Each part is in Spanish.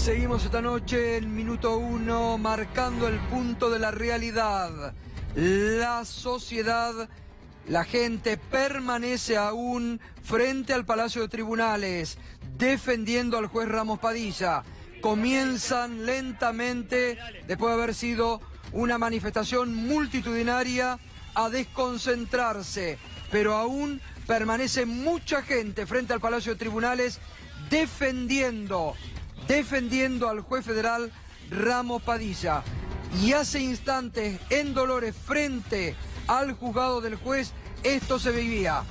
Seguimos esta noche en Minuto 1, marcando el punto de la realidad. La sociedad, la gente permanece aún frente al Palacio de Tribunales, defendiendo al juez Ramos Padilla. Comienzan lentamente, después de haber sido una manifestación multitudinaria, a desconcentrarse, pero aún permanece mucha gente frente al Palacio de Tribunales defendiendo al juez federal Ramos Padilla. Y hace instantes en Dolores, frente al juzgado del juez, esto se vivía.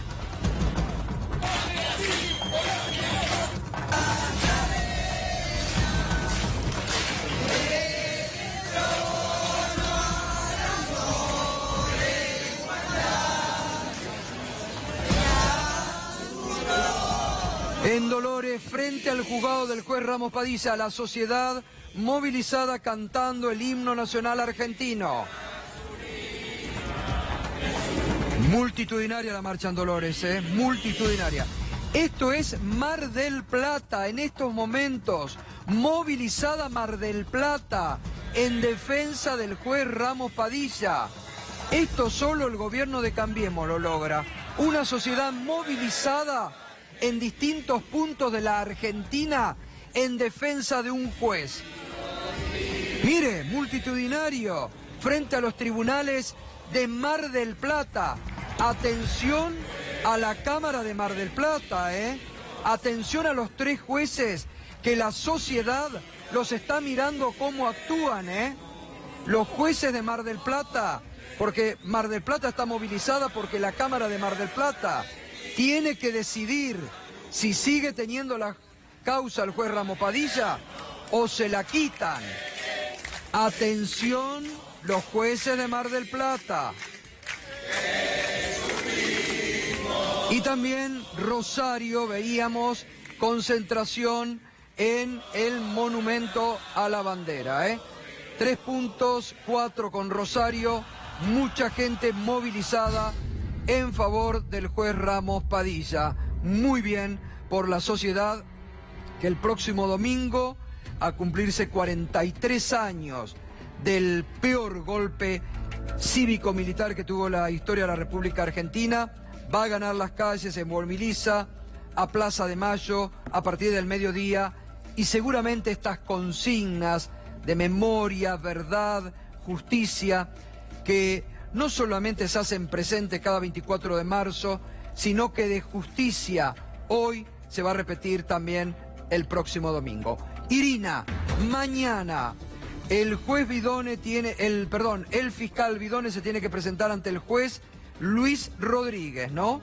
En Dolores, frente al juzgado del juez Ramos Padilla, la sociedad movilizada cantando el himno nacional argentino. Multitudinaria la marcha en Dolores, multitudinaria. Esto es Mar del Plata en estos momentos. Movilizada Mar del Plata en defensa del juez Ramos Padilla. Esto solo el gobierno de Cambiemos lo logra. Una sociedad movilizada en distintos puntos de la Argentina en defensa de un juez. Mire, multitudinario, frente a los tribunales de Mar del Plata. Atención a la Cámara de Mar del Plata, Atención a los tres jueces que la sociedad los está mirando cómo actúan, Los jueces de Mar del Plata, porque Mar del Plata está movilizada porque la Cámara de Mar del Plata tiene que decidir si sigue teniendo la causa el juez Ramos Padilla o se la quitan. Atención, los jueces de Mar del Plata. Y también Rosario, veíamos concentración en el monumento a la bandera, 3 puntos, 4 con Rosario, mucha gente movilizada en favor del juez Ramos Padilla. Muy bien por la sociedad, que el próximo domingo, a cumplirse 43 años del peor golpe cívico-militar que tuvo la historia de la República Argentina, va a ganar las calles, se moviliza a Plaza de Mayo a partir del mediodía, y seguramente estas consignas de memoria, verdad, justicia, que no solamente se hacen presentes cada 24 de marzo, sino que de justicia hoy se va a repetir también el próximo domingo. Irina, mañana el fiscal Vidone se tiene que presentar ante el juez Luis Rodríguez, ¿no?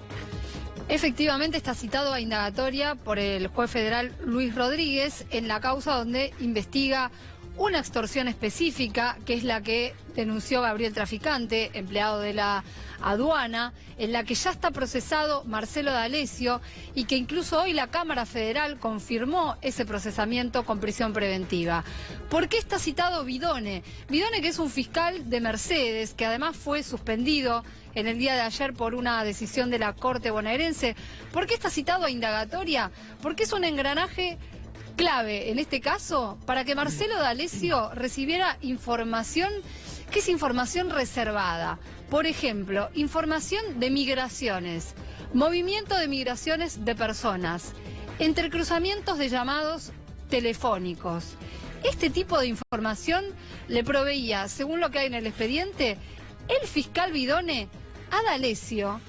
Efectivamente está citado a indagatoria por el juez federal Luis Rodríguez en la causa donde investiga una extorsión específica, que es la que denunció Gabriel Traficante, empleado de la aduana, en la que ya está procesado Marcelo D'Alessio y que incluso hoy la Cámara Federal confirmó ese procesamiento con prisión preventiva. ¿Por qué está citado Vidone? Vidone, que es un fiscal de Mercedes, que además fue suspendido en el día de ayer por una decisión de la Corte bonaerense. ¿Por qué está citado a indagatoria? Porque es un engranaje clave, en este caso, para que Marcelo D'Alessio recibiera información que es información reservada. Por ejemplo, información de migraciones, movimiento de migraciones de personas, entrecruzamientos de llamados telefónicos. Este tipo de información le proveía, según lo que hay en el expediente, el fiscal Vidone a D'Alessio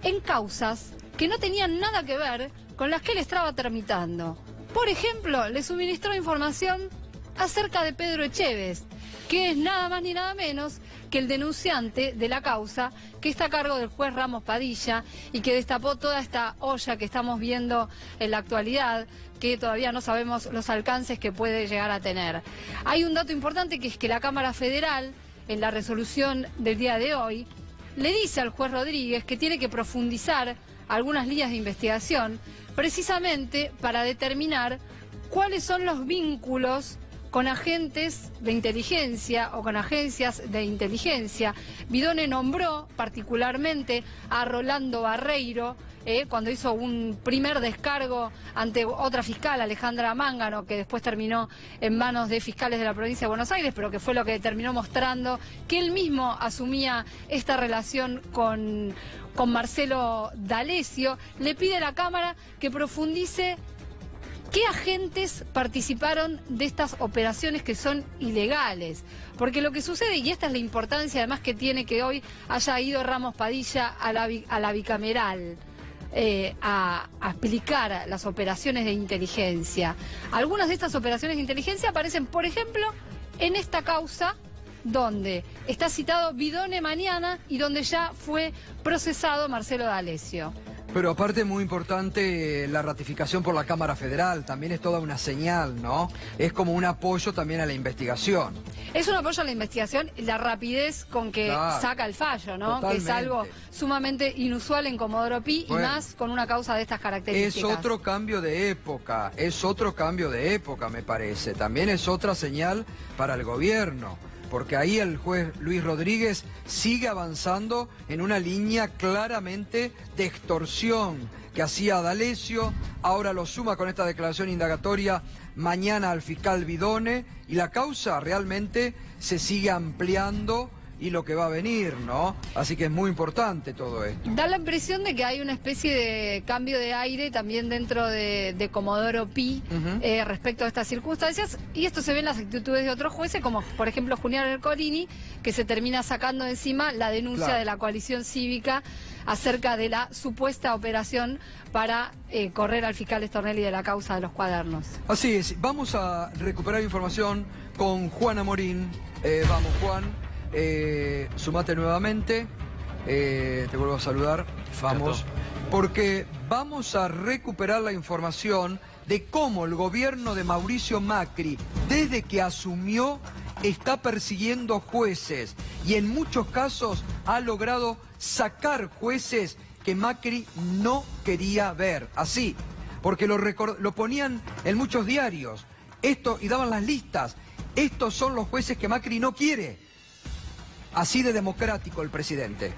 en causas que no tenían nada que ver con las que él estaba tramitando. Por ejemplo, le suministró información acerca de Pedro Echeves, que es nada más ni nada menos que el denunciante de la causa que está a cargo del juez Ramos Padilla y que destapó toda esta olla que estamos viendo en la actualidad, que todavía no sabemos los alcances que puede llegar a tener. Hay un dato importante, que es que la Cámara Federal, en la resolución del día de hoy, le dice al juez Rodríguez que tiene que profundizar algunas líneas de investigación, precisamente para determinar cuáles son los vínculos con agentes de inteligencia o con agencias de inteligencia. Vidone nombró particularmente a Rolando Barreiro, cuando hizo un primer descargo ante otra fiscal, Alejandra Mángano, que después terminó en manos de fiscales de la provincia de Buenos Aires, pero que fue lo que terminó mostrando que él mismo asumía esta relación con Marcelo D'Alessio. Le pide a la Cámara que profundice qué agentes participaron de estas operaciones que son ilegales. Porque lo que sucede, y esta es la importancia además que tiene que hoy haya ido Ramos Padilla a la bicameral, a explicar las operaciones de inteligencia. Algunas de estas operaciones de inteligencia aparecen, por ejemplo, en esta causa donde está citado Vidone mañana y donde ya fue procesado Marcelo D'Alessio. Pero aparte muy importante la ratificación por la Cámara Federal, también es toda una señal, ¿no? Es como un apoyo también a la investigación. Es un apoyo a la investigación, la rapidez con que saca el fallo, ¿no? Totalmente. Que es algo sumamente inusual en Comodoro Pi, y más con una causa de estas características. Es otro cambio de época, me parece. También es otra señal para el gobierno, porque ahí el juez Luis Rodríguez sigue avanzando en una línea claramente de extorsión que hacía D'Alessio, ahora lo suma con esta declaración indagatoria mañana al fiscal Vidone, y la causa realmente se sigue ampliando y lo que va a venir, ¿no? Así que es muy importante todo esto. Da la impresión de que hay una especie de cambio de aire también dentro de Comodoro Pi respecto a estas circunstancias, y esto se ve en las actitudes de otros jueces, como por ejemplo Julián Ercolini, que se termina sacando de encima la denuncia de la coalición cívica acerca de la supuesta operación para correr al fiscal Stornelli de la causa de los cuadernos. Así es, vamos a recuperar información con Juan Amorín. Vamos, Juan. Sumate nuevamente, te vuelvo a saludar, vamos, porque vamos a recuperar la información de cómo el gobierno de Mauricio Macri, desde que asumió, está persiguiendo jueces y en muchos casos ha logrado sacar jueces que Macri no quería ver, así, porque lo ponían en muchos diarios, esto, y daban las listas, estos son los jueces que Macri no quiere. Así de democrático el presidente.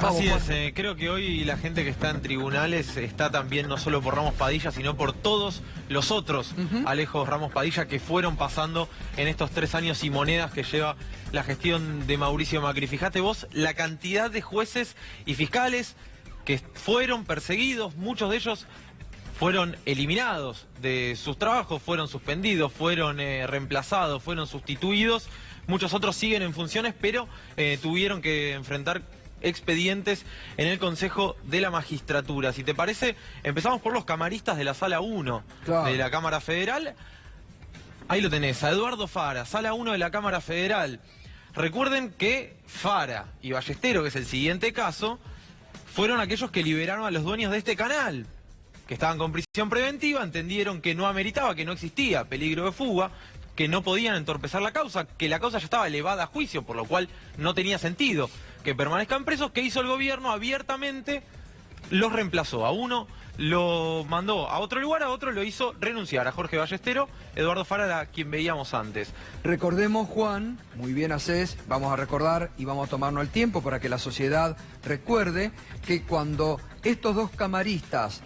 Vamos, así es, creo que hoy la gente que está en tribunales está también no solo por Ramos Padilla, sino por todos los otros Alejos Ramos Padilla que fueron pasando en estos 3 años y monedas que lleva la gestión de Mauricio Macri. Fíjate vos la cantidad de jueces y fiscales que fueron perseguidos, muchos de ellos fueron eliminados de sus trabajos, fueron suspendidos, fueron reemplazados, fueron sustituidos. Muchos otros siguen en funciones, pero tuvieron que enfrentar expedientes en el Consejo de la Magistratura. Si te parece, empezamos por los camaristas de la Sala 1 de la Cámara Federal. Ahí lo tenés, a Eduardo Fara, Sala 1 de la Cámara Federal. Recuerden que Fara y Ballestero, que es el siguiente caso, fueron aquellos que liberaron a los dueños de este canal, que estaban con prisión preventiva, entendieron que no ameritaba, que no existía peligro de fuga, que no podían entorpecer la causa, que la causa ya estaba elevada a juicio, por lo cual no tenía sentido que permanezcan presos. ¿Qué hizo el gobierno? Abiertamente los reemplazó. A uno lo mandó a otro lugar, a otro lo hizo renunciar. A Jorge Ballestero, Eduardo Fara, a quien veíamos antes. Recordemos, Juan, muy bien haces, vamos a recordar y vamos a tomarnos el tiempo para que la sociedad recuerde que cuando estos dos camaristas,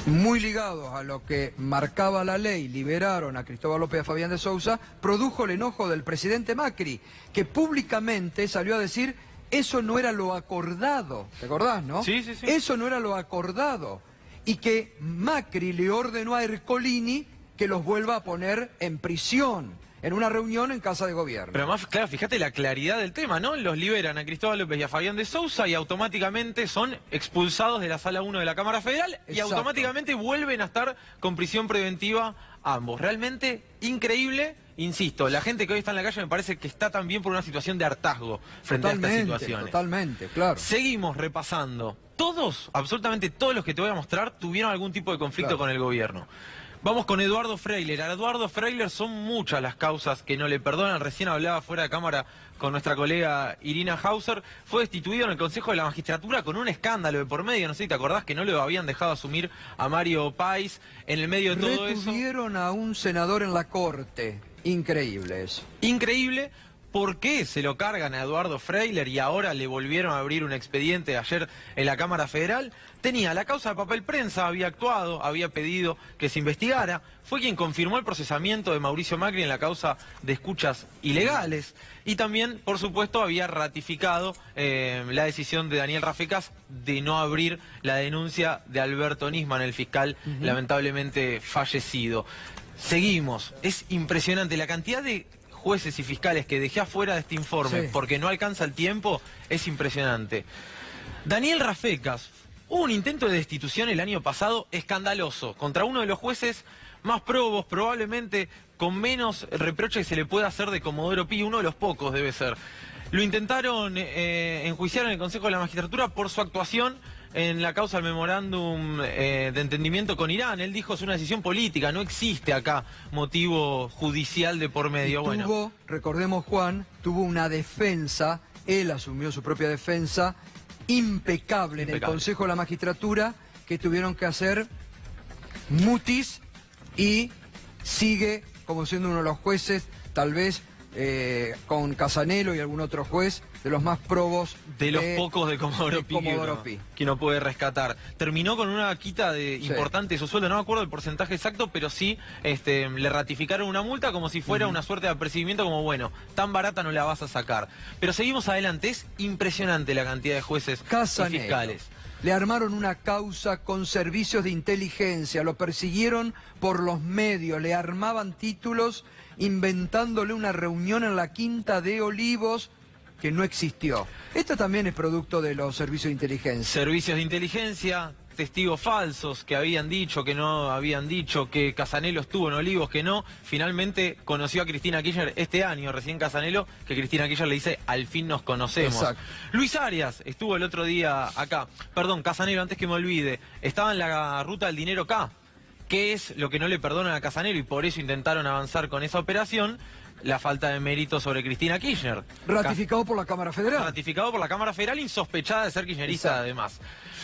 muy ligados a lo que marcaba la ley, liberaron a Cristóbal López y a Fabián de Sousa, produjo el enojo del presidente Macri, que públicamente salió a decir, eso no era lo acordado, ¿te acordás, no? Sí, sí, sí. Eso no era lo acordado, y que Macri le ordenó a Ercolini que los vuelva a poner en prisión, en una reunión en Casa de Gobierno. Pero además, claro, fíjate la claridad del tema, ¿no? Los liberan a Cristóbal López y a Fabián de Sousa y automáticamente son expulsados de la Sala 1 de la Cámara Federal. Exacto. Y automáticamente vuelven a estar con prisión preventiva ambos. Realmente increíble, insisto, la gente que hoy está en la calle me parece que está también por una situación de hartazgo frente a estas situaciones. Totalmente, claro. Seguimos repasando. Todos, absolutamente todos los que te voy a mostrar, tuvieron algún tipo de conflicto con el gobierno. Vamos con Eduardo Freyler. A Eduardo Freyler son muchas las causas que no le perdonan. Recién hablaba fuera de cámara con nuestra colega Irina Hauser. Fue destituido en el Consejo de la Magistratura con un escándalo de por medio. No sé si te acordás que no le habían dejado asumir a Mario Páez en el medio de todo eso. Retuvieron a un senador en la Corte. Increíble eso. Increíble. ¿Por qué se lo cargan a Eduardo Freyler y ahora le volvieron a abrir un expediente ayer en la Cámara Federal? Tenía la causa de papel prensa, había actuado, había pedido que se investigara, fue quien confirmó el procesamiento de Mauricio Macri en la causa de escuchas ilegales y también, por supuesto, había ratificado la decisión de Daniel Rafecas de no abrir la denuncia de Alberto Nisman, el fiscal lamentablemente fallecido. Seguimos, es impresionante la cantidad de jueces y fiscales que dejé afuera de este informe porque no alcanza el tiempo, es impresionante. Daniel Rafecas, hubo un intento de destitución el año pasado escandaloso contra uno de los jueces más probos, probablemente con menos reproche que se le pueda hacer de Comodoro Pi, uno de los pocos debe ser. Lo intentaron enjuiciar en el Consejo de la Magistratura por su actuación en la causa del memorándum de entendimiento con Irán. Él dijo es una decisión política, no existe acá motivo judicial de por medio. Tuvo, recordemos Juan, tuvo una defensa, él asumió su propia defensa, impecable en el Consejo de la Magistratura, que tuvieron que hacer mutis y sigue como siendo uno de los jueces, tal vez con Casanelo y algún otro juez, de los más probos. De los pocos de Comodoro Pi que no puede rescatar. Terminó con una quita importante de su sueldo, no me acuerdo el porcentaje exacto, pero sí le ratificaron una multa como si fuera una suerte de apercibimiento, como bueno, tan barata no la vas a sacar. Pero seguimos adelante, es impresionante la cantidad de jueces y fiscales. Le armaron una causa con servicios de inteligencia, lo persiguieron por los medios, le armaban títulos inventándole una reunión en la Quinta de Olivos que no existió. Esto también es producto de los servicios de inteligencia. Servicios de inteligencia, testigos falsos que habían dicho, que no habían dicho, que Casanelo estuvo en Olivos, que no. Finalmente conoció a Cristina Kirchner este año, recién Casanelo, que Cristina Kirchner le dice, al fin nos conocemos. Exacto. Luis Arias estuvo el otro día acá. Perdón, Casanelo, antes que me olvide, estaba en la ruta del dinero acá. ¿Qué es lo que no le perdonan a Casanelo? Y por eso intentaron avanzar con esa operación. La falta de mérito sobre Cristina Kirchner. Ratificado por la Cámara Federal. Ratificado por la Cámara Federal, insospechada de ser kirchnerista además.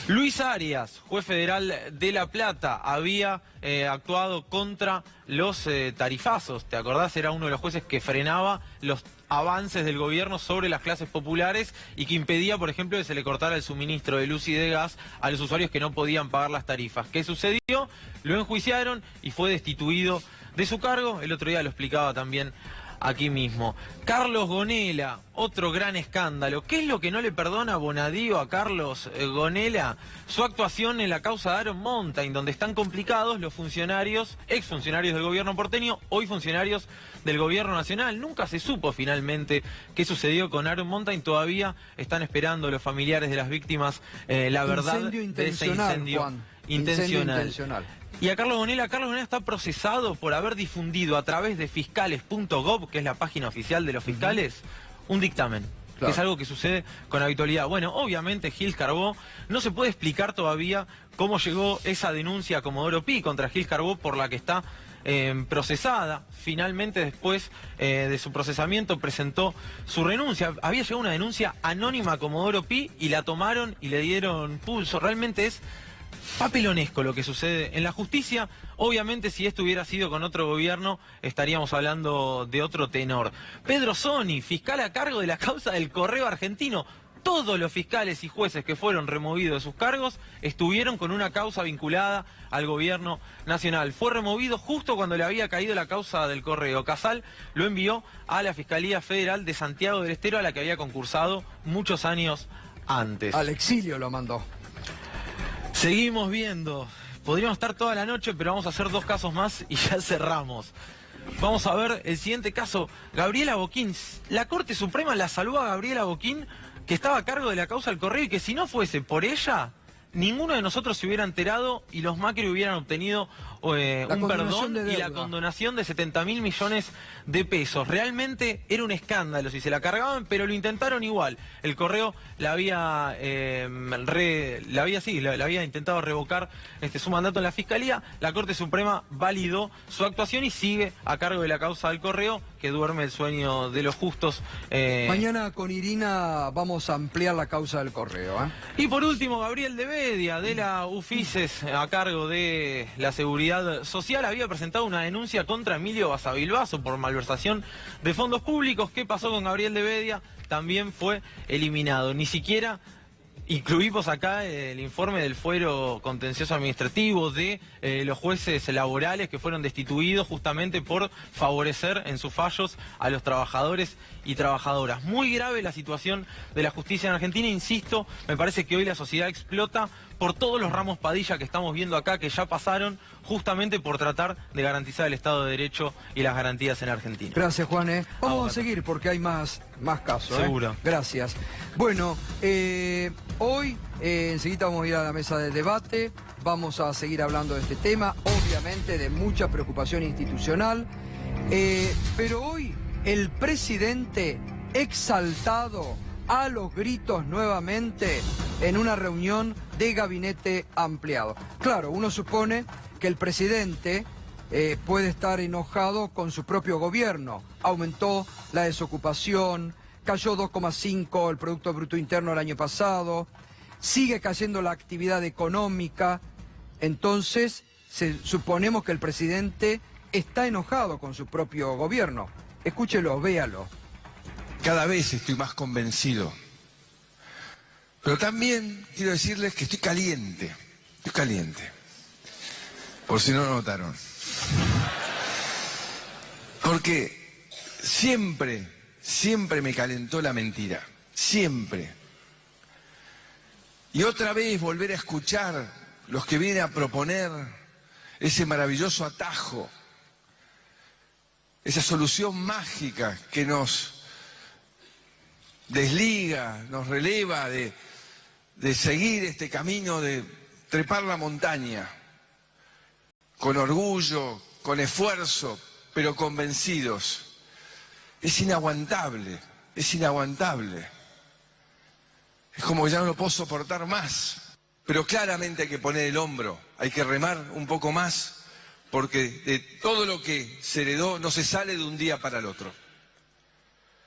Luis Arias, juez federal de La Plata, había actuado contra los tarifazos. ¿Te acordás? Era uno de los jueces que frenaba los avances del gobierno sobre las clases populares y que impedía, por ejemplo, que se le cortara el suministro de luz y de gas a los usuarios que no podían pagar las tarifas. ¿Qué sucedió? Lo enjuiciaron y fue destituido de su cargo. El otro día lo explicaba también aquí mismo. Carlos Gonella, otro gran escándalo. ¿Qué es lo que no le perdona Bonadío a Carlos Gonella? Su actuación en la causa de Aaron Mountain, donde están complicados los funcionarios, exfuncionarios del gobierno porteño, hoy funcionarios del gobierno nacional. Nunca se supo finalmente qué sucedió con Aaron Mountain. Todavía están esperando los familiares de las víctimas la verdad de ese incendio, Juan. Intencional. Y a Carlos Gonella está procesado por haber difundido a través de fiscales.gov, que es la página oficial de los fiscales, un dictamen. Claro. Que es algo que sucede con habitualidad. Bueno, obviamente Gil Carbó no se puede explicar todavía cómo llegó esa denuncia a Comodoro Pi contra Gil Carbó por la que está procesada. Finalmente, después de su procesamiento, presentó su renuncia. Había llegado una denuncia anónima a Comodoro Pi y la tomaron y le dieron pulso. Realmente es papelonesco lo que sucede en la justicia. Obviamente, si esto hubiera sido con otro gobierno, estaríamos hablando de otro tenor. Pedro Soni, fiscal a cargo de la causa del Correo Argentino. Todos los fiscales y jueces que fueron removidos de sus cargos estuvieron con una causa vinculada al gobierno nacional. Fue removido justo cuando le había caído la causa del Correo. Casal lo envió a la Fiscalía Federal de Santiago del Estero, a la que había concursado muchos años antes. Al exilio lo mandó. Seguimos viendo. Podríamos estar toda la noche, pero vamos a hacer 2 casos más y ya cerramos. Vamos a ver el siguiente caso. Gabriela Boquín. La Corte Suprema la salvó a Gabriela Boquín, que estaba a cargo de la causa del Correo y que si no fuese por ella, ninguno de nosotros se hubiera enterado y los Macri hubieran obtenido un perdón y la condonación de 70.000 millones de pesos. Realmente era un escándalo si se la cargaban, pero lo intentaron igual. El Correo la había intentado revocar su mandato en la Fiscalía. La Corte Suprema validó su actuación y sigue a cargo de la causa del Correo, que duerme el sueño de los justos. Mañana con Irina vamos a ampliar la causa del Correo. Y por último, Gabriel de Bedia, de la UFICES, a cargo de la Seguridad Social, había presentado una denuncia contra Emilio Basavilbaso por malversación de fondos públicos. ¿Qué pasó con Gabriel de Bedia? También fue eliminado. Ni siquiera incluimos acá el informe del fuero contencioso administrativo de los jueces laborales que fueron destituidos justamente por favorecer en sus fallos a los trabajadores y trabajadoras. Muy grave la situación de la justicia en Argentina, insisto, me parece que hoy la sociedad explota por todos los Ramos Padilla que estamos viendo acá, que ya pasaron justamente por tratar de garantizar el Estado de Derecho y las garantías en Argentina. Gracias, Juan. Vamos a seguir porque hay más casos. Seguro. Gracias. Bueno, hoy enseguida vamos a ir a la mesa de debate, vamos a seguir hablando de este tema, obviamente de mucha preocupación institucional, pero hoy el presidente exaltado a los gritos nuevamente en una reunión de gabinete ampliado. Claro, uno supone que el presidente puede estar enojado con su propio gobierno. Aumentó la desocupación, cayó 2,5 el Producto Bruto Interno el año pasado, sigue cayendo la actividad económica. Entonces, suponemos que el presidente está enojado con su propio gobierno. Escúchelo, véalo. Cada vez estoy más convencido. Pero también quiero decirles que estoy caliente. Estoy caliente. Por si no lo notaron. Porque siempre me calentó la mentira. Siempre. Y otra vez volver a escuchar los que vienen a proponer ese maravilloso atajo, esa solución mágica que nos desliga, nos releva de seguir este camino de trepar la montaña, con orgullo, con esfuerzo, pero convencidos. Es inaguantable, es inaguantable. Es como que ya no lo puedo soportar más. Pero claramente hay que poner el hombro, hay que remar un poco más, porque de todo lo que se heredó no se sale de un día para el otro.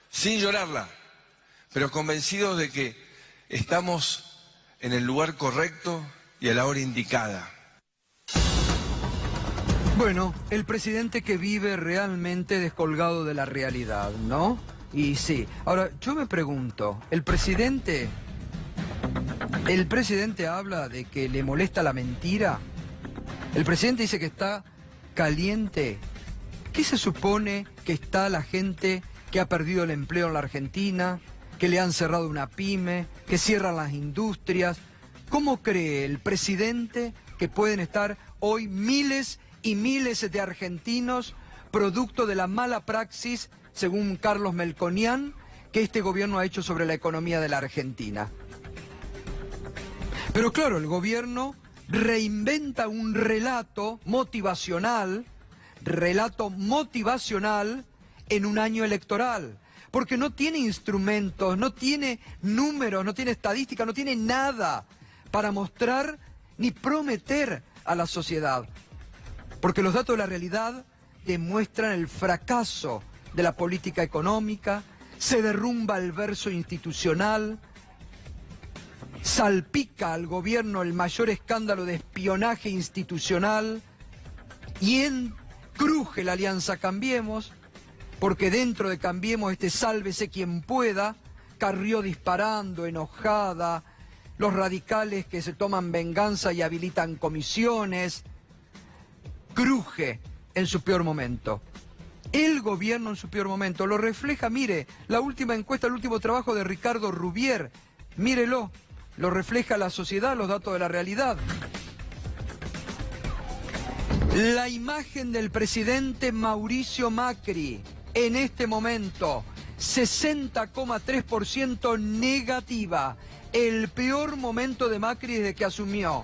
Sin llorarla, pero convencidos de que estamos en el lugar correcto y a la hora indicada. Bueno, el presidente que vive realmente descolgado de la realidad, ¿no? Y sí. Ahora, yo me pregunto, ¿el presidente habla de que le molesta la mentira? El presidente dice que está caliente. ¿Qué se supone que está la gente que ha perdido el empleo en la Argentina, que le han cerrado una pyme, que cierran las industrias? ¿Cómo cree el presidente que pueden estar hoy miles y miles de argentinos producto de la mala praxis, según Carlos Melconian, que este gobierno ha hecho sobre la economía de la Argentina? Pero claro, el gobierno reinventa un relato motivacional en un año electoral, porque no tiene instrumentos, no tiene números, no tiene estadística, no tiene nada para mostrar ni prometer a la sociedad. Porque los datos de la realidad demuestran el fracaso de la política económica, se derrumba el verso institucional, salpica al gobierno el mayor escándalo de espionaje institucional y cruje la alianza Cambiemos, porque dentro de Cambiemos sálvese quien pueda, Carrió disparando, enojada, los radicales que se toman venganza y habilitan comisiones, cruje en su peor momento. El gobierno en su peor momento lo refleja, mire, la última encuesta, el último trabajo de Ricardo Rubier, mírelo, lo refleja la sociedad, los datos de la realidad. La imagen del presidente Mauricio Macri en este momento, 60,3% negativa, el peor momento de Macri desde que asumió.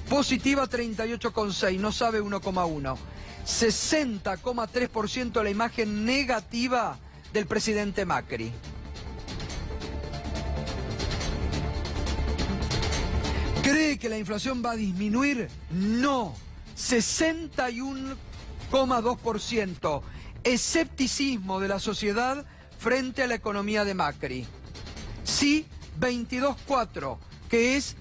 Positiva 38,6, no sabe 1,1. 60,3% la imagen negativa del presidente Macri. ¿Cree que la inflación va a disminuir? No. 61,2%. Escepticismo de la sociedad frente a la economía de Macri. Sí, 22,4, que es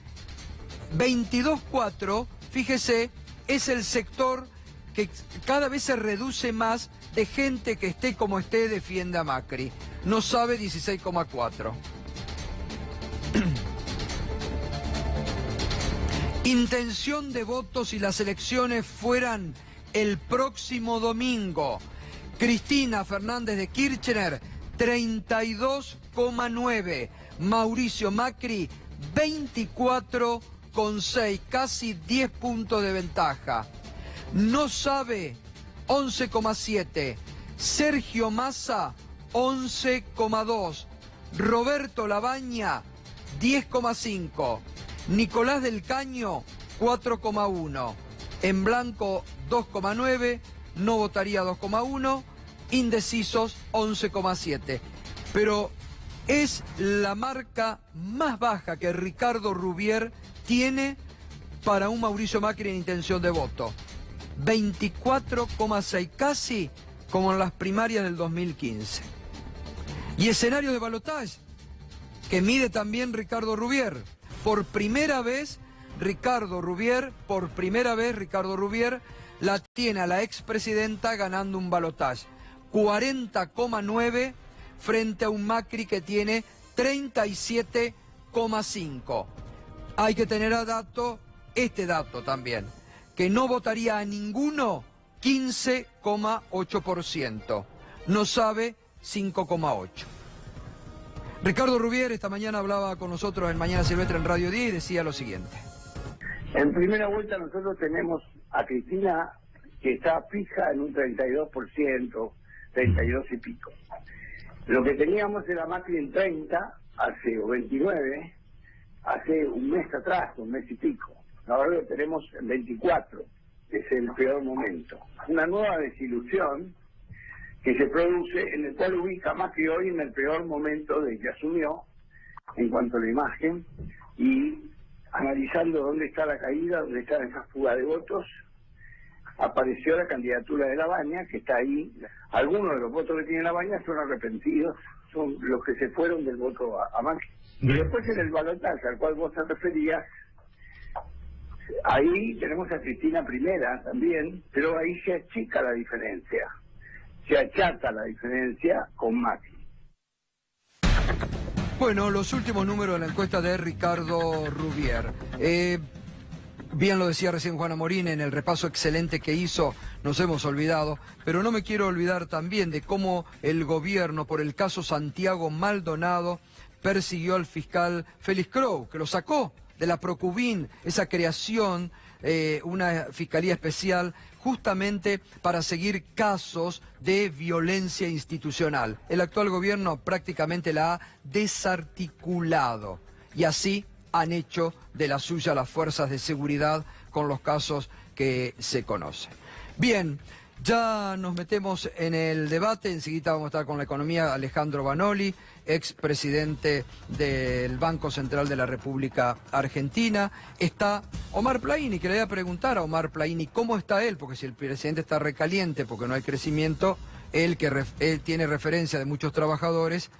22,4, fíjese, es el sector que cada vez se reduce más de gente que esté como esté defiende a Macri. No sabe 16,4. Intención de voto si las elecciones fueran el próximo domingo. Cristina Fernández de Kirchner, 32,9. Mauricio Macri, 24,6. Casi 10 puntos de ventaja. No sabe, 11,7. Sergio Massa, 11,2. Roberto Labaña, 10,5. Nicolás del Caño, 4,1. En blanco, 2,9. No votaría, 2,1. Indecisos, 11,7. Pero es la marca más baja que Ricardo Rubier tiene para un Mauricio Macri en intención de voto. 24,6, casi como en las primarias del 2015. Y escenario de balotaje, que mide también Ricardo Rubier. Por primera vez, Ricardo Rubier la tiene a la expresidenta ganando un balotaje. 40,9 frente a un Macri que tiene 37,5. Hay que tener este dato también, que no votaría a ninguno, 15,8%. No sabe, 5,8%. Ricardo Rubier esta mañana hablaba con nosotros en Mañana Silvestre en Radio 10 y decía lo siguiente. En primera vuelta nosotros tenemos a Cristina que está fija en un 32%, 32 y pico. Lo que teníamos era Macri en 30, o 29, hace un mes atrás, un mes y pico. Ahora lo tenemos en 24, que es el peor momento. Una nueva desilusión que se produce, en el cual ubica a Macri hoy en el peor momento de que asumió, en cuanto a la imagen, y analizando dónde está la caída, dónde está esa fuga de votos, apareció la candidatura de Labaña, que está ahí. Algunos de los votos que tiene Labaña son arrepentidos, son los que se fueron del voto a Macri. Y después en el balotaje al cual vos te referías, ahí tenemos a Cristina primera también, pero ahí se achica la diferencia, se achata la diferencia con Macri. Bueno, los últimos números de la encuesta de Ricardo Rubier. Bien lo decía recién Juana Morín en el repaso excelente que hizo, nos hemos olvidado, pero no me quiero olvidar también de cómo el gobierno, por el caso Santiago Maldonado, persiguió al fiscal Félix Crow, que lo sacó de la Procubín, esa creación, una fiscalía especial, justamente para seguir casos de violencia institucional. El actual gobierno prácticamente la ha desarticulado y así han hecho de la suya las fuerzas de seguridad con los casos que se conocen. Bien, ya nos metemos en el debate, enseguida vamos a estar con la economía. Alejandro Banoli, expresidente del Banco Central de la República Argentina. Está Omar Plaini, que le voy a preguntar a Omar Plaini cómo está él, porque si el presidente está recaliente porque no hay crecimiento, él tiene referencia de muchos trabajadores.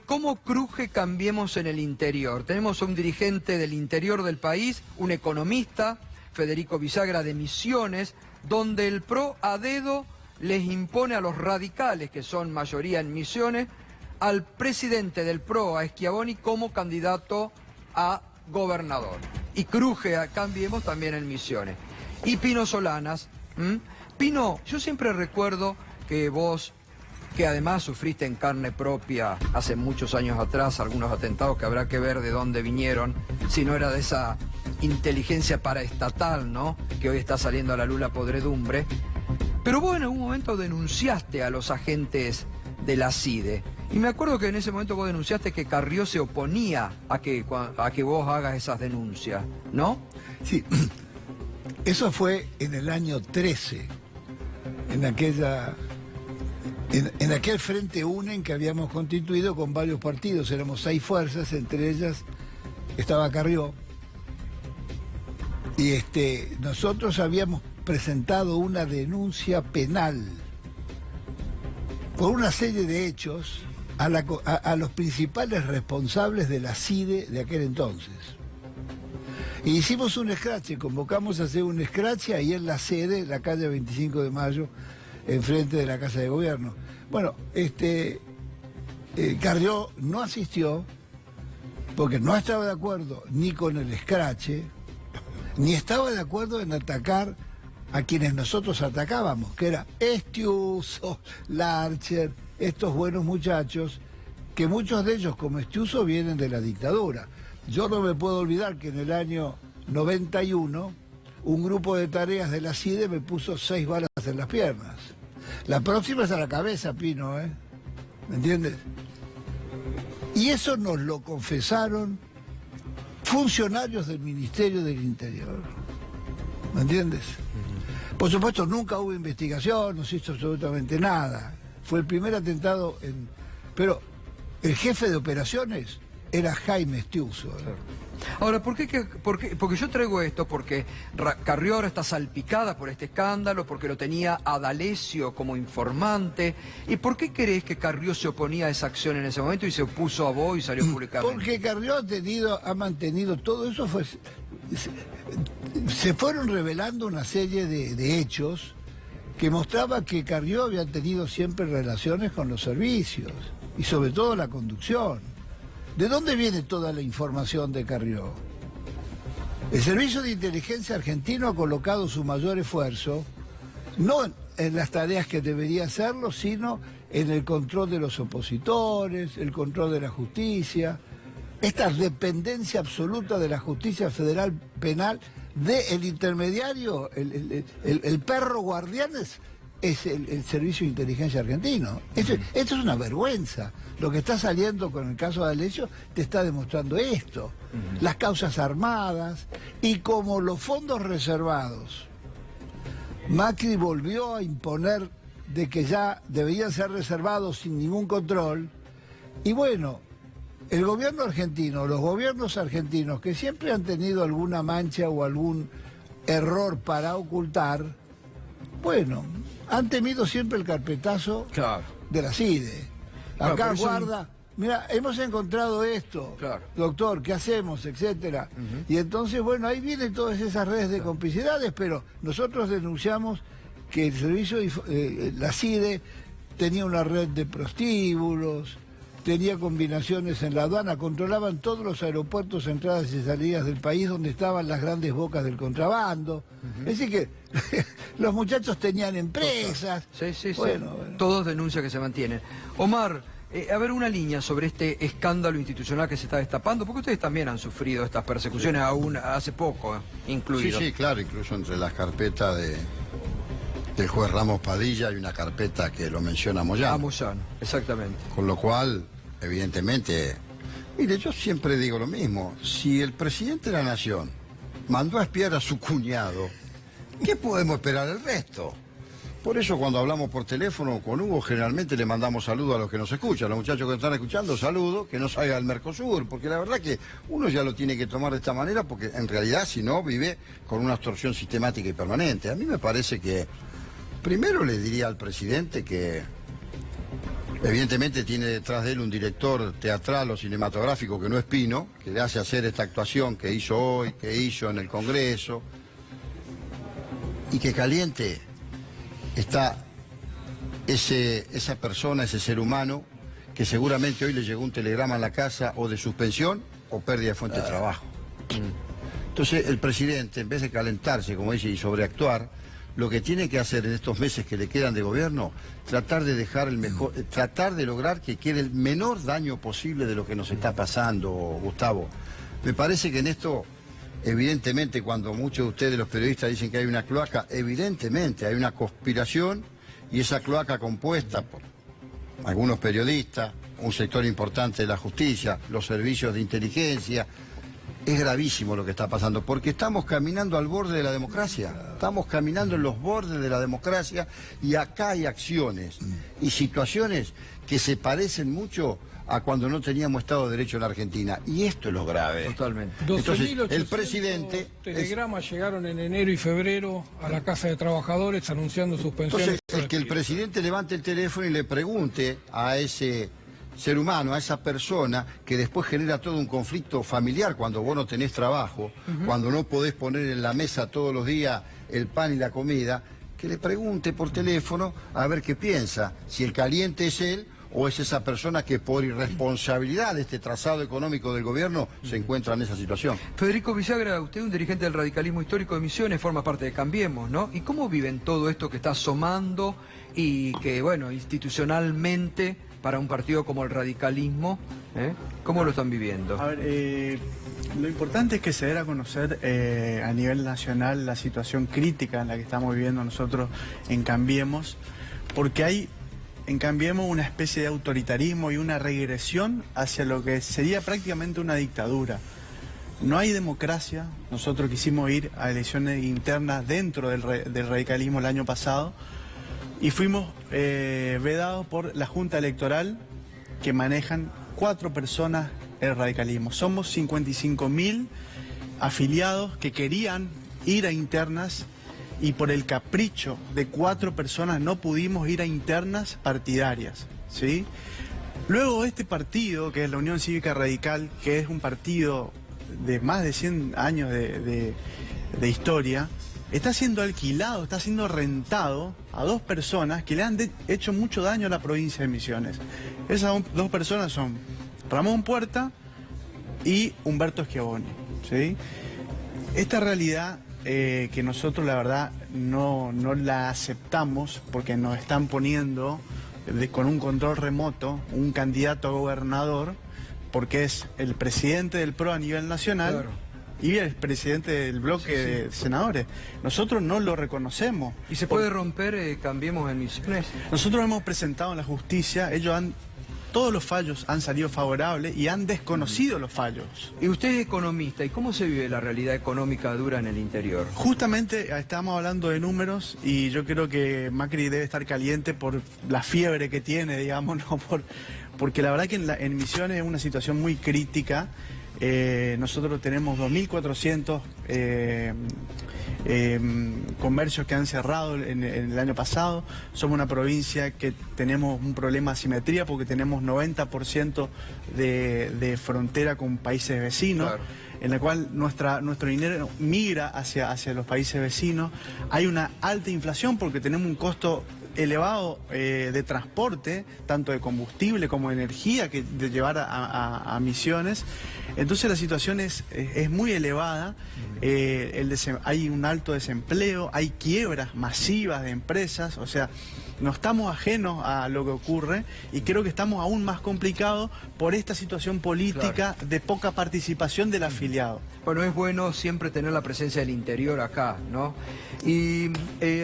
¿Cómo cruje Cambiemos en el interior? Tenemos a un dirigente del interior del país, un economista, Federico Villagra de Misiones, donde el PRO a dedo les impone a los radicales, que son mayoría en Misiones, al presidente del PRO, a Schiavoni, como candidato a gobernador. Y cruje a Cambiemos también en Misiones. Y Pino Solanas. Pino, yo siempre recuerdo que vos, que además sufriste en carne propia hace muchos años atrás algunos atentados que habrá que ver de dónde vinieron, si no era de esa inteligencia paraestatal, ¿no?, que hoy está saliendo a la luz la podredumbre. Pero vos en algún momento denunciaste a los agentes de la CIDE Y me acuerdo que en ese momento vos denunciaste que Carrió se oponía a que vos hagas esas denuncias, ¿no? Sí, eso fue en el año 13, en aquel Frente UNEN que habíamos constituido con varios partidos, éramos 6 fuerzas, entre ellas estaba Carrió, y nosotros habíamos presentado una denuncia penal por una serie de hechos a los principales responsables de la CIDE de aquel entonces. Y hicimos un escrache, convocamos a hacer un escrache ahí en la sede, la calle 25 de Mayo, enfrente de la Casa de Gobierno. Bueno, Carrió no asistió porque no estaba de acuerdo ni con el escrache, ni estaba de acuerdo en atacar a quienes nosotros atacábamos, que era Estiuso, Larcher, estos buenos muchachos, que muchos de ellos como Estiuso vienen de la dictadura. Yo no me puedo olvidar que en el año 91 un grupo de tareas de la CIDE me puso 6 balas en las piernas. La próxima es a la cabeza, Pino, ¿eh? ¿Me entiendes? Y eso nos lo confesaron funcionarios del Ministerio del Interior. ¿Me entiendes? Por supuesto, nunca hubo investigación, no se hizo absolutamente nada. Fue el primer atentado pero el jefe de operaciones era Jaime Estiuso. Ahora, ¿por qué? Porque yo traigo esto porque Carrió ahora está salpicada por este escándalo, porque lo tenía a D'Alessio como informante. ¿Y por qué crees que Carrió se oponía a esa acción en ese momento y se opuso a vos y salió públicamente? Porque Carrió ha mantenido todo eso. Se fueron revelando una serie de hechos que mostraba que Carrió había tenido siempre relaciones con los servicios y sobre todo la conducción. ¿De dónde viene toda la información de Carrió? El Servicio de Inteligencia argentino ha colocado su mayor esfuerzo, no en las tareas que debería hacerlo, sino en el control de los opositores, el control de la justicia, esta dependencia absoluta de la justicia federal penal del intermediario, el perro guardián es el Servicio de Inteligencia argentino. Esto es una vergüenza. Lo que está saliendo con el caso de D'Alessio te está demostrando esto. Las causas armadas y como los fondos reservados. Macri volvió a imponer de que ya deberían ser reservados sin ningún control. Y bueno, el gobierno argentino, los gobiernos argentinos que siempre han tenido alguna mancha o algún error para ocultar, bueno, han temido siempre el carpetazo de la CIDE. Acá guarda, mira, hemos encontrado esto, doctor, ¿qué hacemos? Etcétera. Y entonces, bueno, ahí vienen todas esas redes de complicidades, pero nosotros denunciamos que el servicio, la CIDE, tenía una red de prostíbulos, tenía combinaciones en la aduana, controlaban todos los aeropuertos, entradas y salidas del país donde estaban las grandes bocas del contrabando. Es decir que los muchachos tenían empresas. Sí. Bueno. Todos denuncias que se mantienen. Omar, a ver, una línea sobre este escándalo institucional que se está destapando, porque ustedes también han sufrido estas persecuciones aún hace poco, incluido. Sí, claro, incluso entre las carpetas del juez Ramos Padilla hay una carpeta que lo menciona Moyano. Moyano, exactamente. Con lo cual, evidentemente, mire, yo siempre digo lo mismo, si el presidente de la Nación mandó a espiar a su cuñado, ¿qué podemos esperar del resto? Por eso cuando hablamos por teléfono con Hugo, generalmente le mandamos saludos a los que nos escuchan, a los muchachos que están escuchando, saludos, que no salga al Mercosur, porque la verdad que uno ya lo tiene que tomar de esta manera, porque en realidad si no vive con una extorsión sistemática y permanente. A mí me parece que primero le diría al presidente que evidentemente tiene detrás de él un director teatral o cinematográfico que no es Pino, que le hace hacer esta actuación que hizo hoy, que hizo en el Congreso, y que caliente está esa persona, ese ser humano, que seguramente hoy le llegó un telegrama en la casa o de suspensión o pérdida de fuente de trabajo. Entonces el presidente, en vez de calentarse, como dice, y sobreactuar, lo que tiene que hacer en estos meses que le quedan de gobierno, tratar de dejar tratar de lograr que quede el menor daño posible de lo que nos está pasando, Gustavo. Me parece que en esto, evidentemente, cuando muchos de ustedes, los periodistas, dicen que hay una cloaca, evidentemente hay una conspiración, y esa cloaca compuesta por algunos periodistas, un sector importante de la justicia, los servicios de inteligencia. Es gravísimo lo que está pasando, porque estamos caminando al borde de la democracia, estamos caminando en los bordes de la democracia, y acá hay acciones y situaciones que se parecen mucho a cuando no teníamos Estado de Derecho en la Argentina, y esto es lo grave. Totalmente. Entonces, el presidente... telegramas llegaron en enero y febrero a la Casa de Trabajadores anunciando suspensiones. Entonces, es que el presidente levante el teléfono y le pregunte a ese ser humano, a esa persona que después genera todo un conflicto familiar cuando vos no tenés trabajo, cuando no podés poner en la mesa todos los días el pan y la comida, que le pregunte por teléfono a ver qué piensa, si el caliente es él o es esa persona que por irresponsabilidad de este trazado económico del gobierno se encuentra en esa situación. Federico Villagra, usted es un dirigente del radicalismo histórico de Misiones, forma parte de Cambiemos, ¿no? ¿Y cómo viven todo esto que está asomando y que, bueno, institucionalmente, para un partido como el radicalismo, cómo lo están viviendo? A ver, lo importante es que se dé a conocer a nivel nacional la situación crítica en la que estamos viviendo nosotros en Cambiemos, porque hay en Cambiemos una especie de autoritarismo y una regresión hacia lo que sería prácticamente una dictadura. No hay democracia. Nosotros quisimos ir a elecciones internas dentro del radicalismo el año pasado y fuimos vedados por la Junta Electoral, que manejan 4 personas el radicalismo. Somos 55.000 afiliados que querían ir a internas, y por el capricho de 4 personas no pudimos ir a internas partidarias, ¿sí? Luego este partido, que es la Unión Cívica Radical, que es un partido de más de 100 años de historia, está siendo alquilado, está siendo rentado a 2 personas que le han hecho mucho daño a la provincia de Misiones. Esas 2 personas son Ramón Puerta y Humberto Schiavoni, ¿sí? Esta realidad que nosotros la verdad no la aceptamos, porque nos están poniendo con un control remoto un candidato a gobernador, porque es el presidente del PRO a nivel nacional. Claro. Y el presidente del bloque de senadores. Nosotros no lo reconocemos. ¿Y se puede romper Cambiemos en Misiones? Nosotros hemos presentado en la justicia, todos los fallos han salido favorables y han desconocido los fallos. Y usted es economista, ¿y cómo se vive la realidad económica dura en el interior? Justamente estamos hablando de números, y yo creo que Macri debe estar caliente por la fiebre que tiene, digamos, ¿no? Porque la verdad que en Misiones es una situación muy crítica. Nosotros tenemos 2.400 comercios que han cerrado en el año pasado. Somos una provincia que tenemos un problema de asimetría, porque tenemos 90% de frontera con países vecinos. Claro. En la cual nuestro dinero migra hacia los países vecinos. Hay una alta inflación porque tenemos un costo elevado de transporte, tanto de combustible como de energía, de llevar a Misiones. Entonces la situación es muy elevada, hay un alto desempleo, hay quiebras masivas de empresas, o sea, no estamos ajenos a lo que ocurre, y creo que estamos aún más complicados por esta situación política, claro, de poca participación del afiliado. Bueno, es bueno siempre tener la presencia del interior acá, ¿no? Y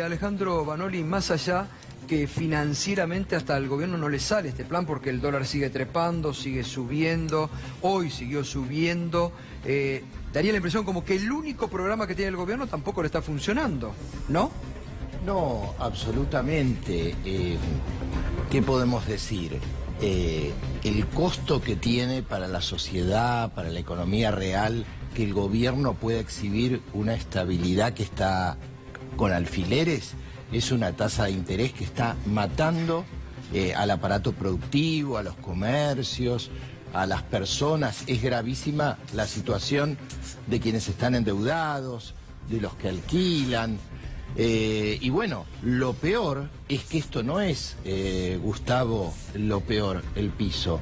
Alejandro Vanoli, más allá que financieramente hasta el gobierno no le sale este plan, porque el dólar sigue trepando, sigue subiendo, hoy siguió subiendo, daría la impresión como que el único programa que tiene el gobierno tampoco le está funcionando, ¿no? No, absolutamente. ¿Qué podemos decir? El costo que tiene para la sociedad, para la economía real, que el gobierno pueda exhibir una estabilidad que está con alfileres, es una tasa de interés que está matando al aparato productivo, a los comercios, a las personas. Es gravísima la situación de quienes están endeudados, de los que alquilan. Y bueno, lo peor es que esto no es, Gustavo, lo peor, el piso.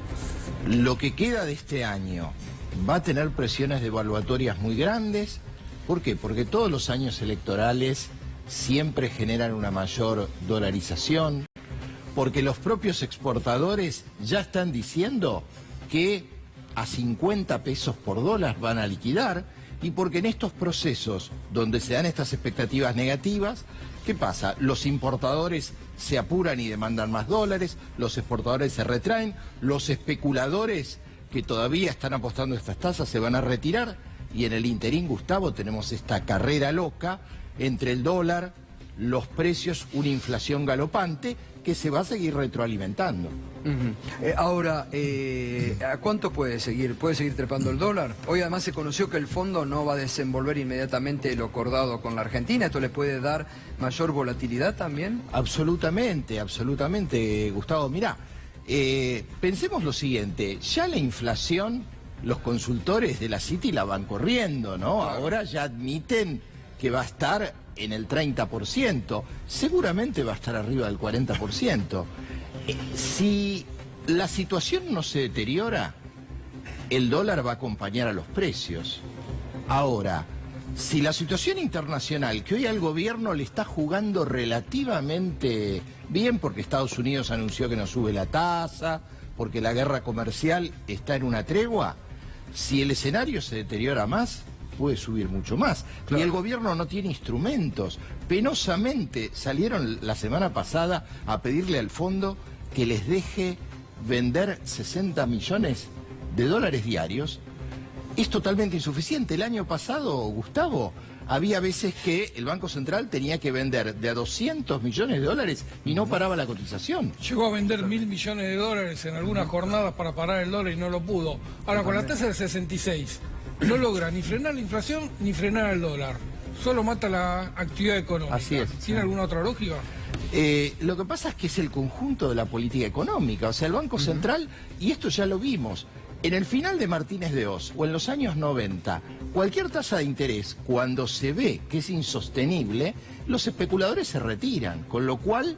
Lo que queda de este año va a tener presiones devaluatorias muy grandes. ¿Por qué? Porque todos los años electorales siempre generan una mayor dolarización, porque los propios exportadores ya están diciendo que a 50 pesos por dólar van a liquidar. y porque en estos procesos donde se dan estas expectativas negativas, ¿qué pasa? Los importadores se apuran y demandan más dólares, los exportadores se retraen, los especuladores que todavía están apostando a estas tasas se van a retirar, y en el interín, Gustavo, tenemos esta carrera loca entre el dólar, los precios, una inflación galopante que se va a seguir retroalimentando. Ahora, ¿a cuánto puede seguir? ¿Puede seguir trepando el dólar? Hoy además se conoció que el fondo no va a desenvolver inmediatamente lo acordado con la Argentina. ¿Esto le puede dar mayor volatilidad también? Absolutamente, absolutamente, Gustavo. Mirá, pensemos lo siguiente, ya la inflación, los consultores de la Citi la van corriendo, ¿no? Ahora ya admiten que va a estar en el 30%, seguramente va a estar arriba del 40%. Si la situación no se deteriora, el dólar va a acompañar a los precios. Ahora, si la situación internacional, que hoy al gobierno le está jugando relativamente bien, porque Estados Unidos anunció que no sube la tasa, porque la guerra comercial está en una tregua, si el escenario se deteriora más, puede subir mucho más. Claro. Y el gobierno no tiene instrumentos. Penosamente salieron la semana pasada a pedirle al fondo que les deje vender 60 millones de dólares diarios. Es totalmente insuficiente. El año pasado, Gustavo, había veces que el Banco Central tenía que vender de a 200 millones de dólares y no paraba la cotización. Llegó a vender 1.000 millones de dólares en algunas jornadas para parar el dólar y no lo pudo. Ahora, con la tasa de 66, no logra ni frenar la inflación ni frenar el dólar. Solo mata la actividad económica. Así es. ¿Tiene alguna otra lógica? Lo que pasa es que es el conjunto de la política económica. O sea, el Banco Central, y esto ya lo vimos, en el final de Martínez de Oz o en los años 90, cualquier tasa de interés, cuando se ve que es insostenible, los especuladores se retiran, con lo cual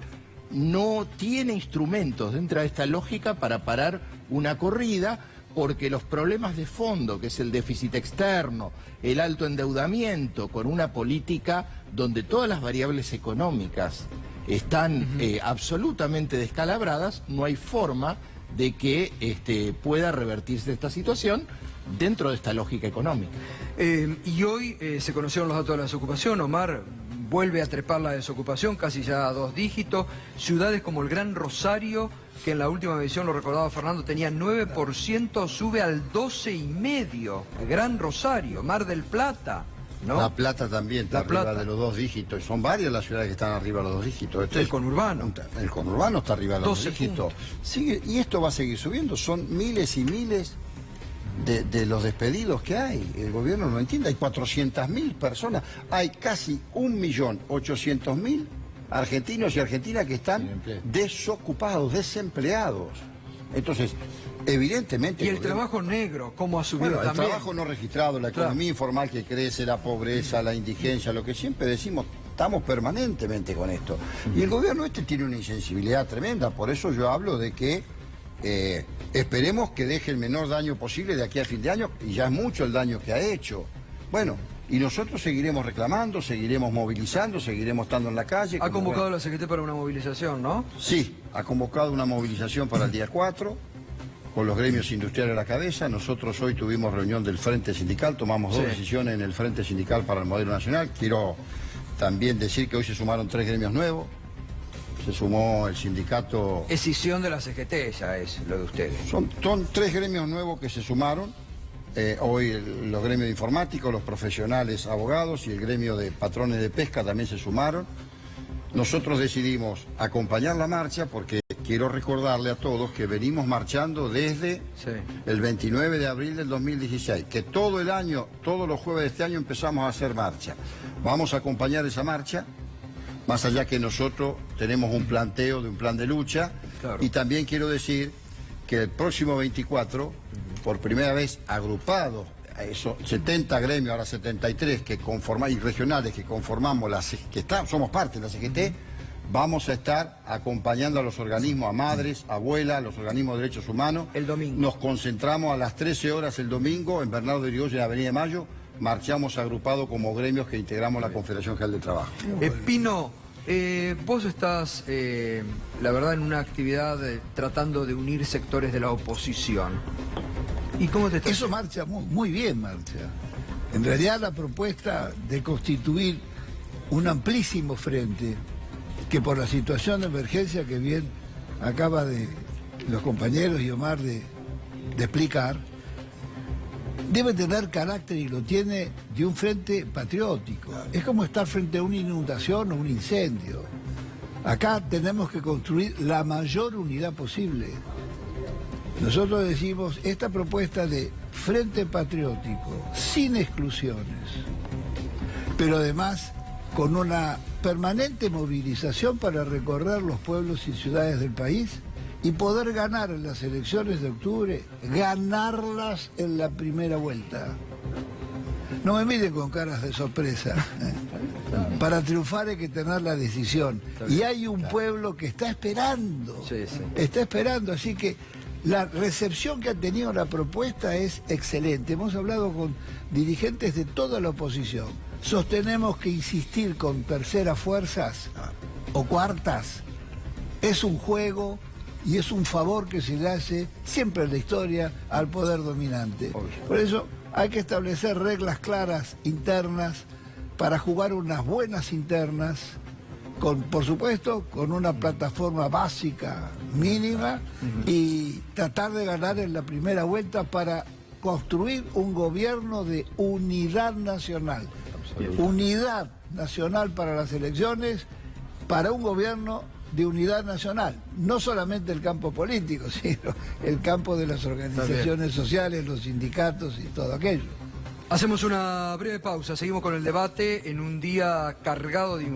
no tiene instrumentos dentro de esta lógica para parar una corrida, porque los problemas de fondo, que es el déficit externo, el alto endeudamiento, con una política donde todas las variables económicas están absolutamente descalabradas, no hay forma de que pueda revertirse esta situación dentro de esta lógica económica. Y hoy se conocieron los datos de la desocupación. Omar, vuelve a trepar la desocupación, casi ya a 2 dígitos. Ciudades como el Gran Rosario, que en la última medición, lo recordaba Fernando, tenía 9%, sube al 12,5%. El Gran Rosario, Mar del Plata, ¿no? La Plata también está arriba de los 2 dígitos. Son varias las ciudades que están arriba de los 2 dígitos. El conurbano. El conurbano está arriba de los 2 dígitos. Sigue, y esto va a seguir subiendo. Son miles y miles de los despedidos que hay. El gobierno no entiende. Hay 400.000 personas. Hay casi 1.800.000 argentinos y argentinas que están desocupados, desempleados. Entonces, evidentemente... Y el trabajo negro, ¿cómo ha subido también? también? El trabajo no registrado, la economía informal que crece, la pobreza, la indigencia, lo que siempre decimos, estamos permanentemente con esto. Y el gobierno tiene una insensibilidad tremenda, por eso yo hablo de que esperemos que deje el menor daño posible de aquí a fin de año, y ya es mucho el daño que ha hecho. Bueno, y nosotros seguiremos reclamando, seguiremos movilizando, seguiremos estando en la calle. Ha convocado la CGT para una movilización, ¿no? Sí, ha convocado una movilización para el día 4, con los gremios industriales a la cabeza. Nosotros hoy tuvimos reunión del Frente Sindical, tomamos 2 decisiones en el Frente Sindical para el modelo nacional. Quiero también decir que hoy se sumaron 3 gremios nuevos. Se sumó el sindicato... Escisión de la CGT ya es lo de ustedes. Son 3 gremios nuevos que se sumaron. Hoy los gremios de informáticos, los profesionales abogados y el gremio de patrones de pesca también se sumaron. Nosotros decidimos acompañar la marcha porque quiero recordarle a todos que venimos marchando desde el 29 de abril del 2016, que todo el año, todos los jueves de este año empezamos a hacer marcha. Vamos a acompañar esa marcha, más allá que nosotros tenemos un planteo de un plan de lucha. Claro. Y también quiero decir que el próximo 24, por primera vez agrupados, esos 70 gremios, ahora 73 que conforman, y regionales que conformamos, somos parte de la CGT, vamos a estar acompañando a los organismos, a madres, abuelas, a los organismos de derechos humanos. El domingo. Nos concentramos a las 13 horas el domingo en Bernardo de Irigoyen, en Avenida de Mayo, marchamos agrupados como gremios que integramos la Confederación General del Trabajo. Pino, vos estás, la verdad, en una actividad tratando de unir sectores de la oposición. ¿Y cómo te estás? Eso marcha muy bien, marcha. En realidad la propuesta de constituir un amplísimo frente, que por la situación de emergencia que bien acaba de los compañeros y Omar de explicar, debe tener carácter, y lo tiene, de un frente patriótico. Es como estar frente a una inundación o un incendio. Acá tenemos que construir la mayor unidad posible. Nosotros decimos, esta propuesta de frente patriótico, sin exclusiones, pero además con una permanente movilización para recorrer los pueblos y ciudades del país y poder ganar en las elecciones de octubre, ganarlas en la primera vuelta. No me miren con caras de sorpresa. Para triunfar hay que tener la decisión. Y hay un pueblo que está esperando. Está esperando, así que la recepción que ha tenido la propuesta es excelente. Hemos hablado con dirigentes de toda la oposición. Sostenemos que insistir con terceras fuerzas o cuartas es un juego y es un favor que se le hace siempre en la historia al poder dominante. Por eso hay que establecer reglas claras internas para jugar unas buenas internas, por supuesto, con una plataforma básica mínima y tratar de ganar en la primera vuelta para construir un gobierno de unidad nacional. Unidad nacional para las elecciones, para un gobierno de unidad nacional. No solamente el campo político, sino el campo de las organizaciones sociales, los sindicatos y todo aquello. Hacemos una breve pausa, seguimos con el debate en un día cargado de información.